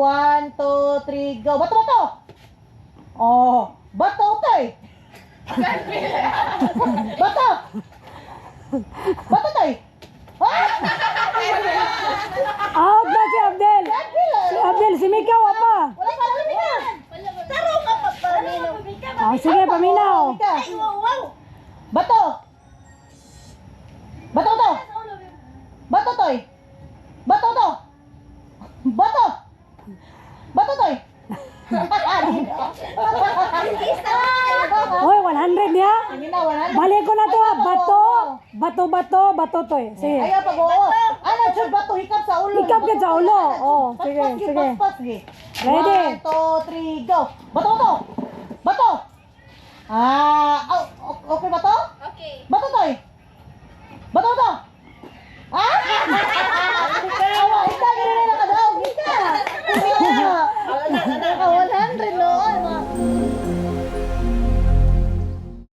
1, 2, 3, go. Bato, bato. Oh, bato, tay. Bato. Bato, tay. Ah! Out na si Abdel. Si Abdel, si Mikaw apa? Wala ka lang Mika. Taro ka pa paminaw. Oh, sige, paminaw. Mika. Ay, wow. Bato. Bato to. Bato toy. Bato to. Bato. Bato toy. Hoy, 100 ya. Ginawa na. Balik ko na to ha. Bato. Bato, bato, bato to eh. Sige. Ayaw pag oo. Ano jud bato hikap sa ulo. Hikap ka sa ulo. Oh, sige, Paspas, sige. paspas, sige. Ready? 1, 2, 3, go. Bato, bato. Bato. Okay ba to? Okay. Bato toy. Bato to. Ah! Awa, ikaw ganun na ka daw. Ika.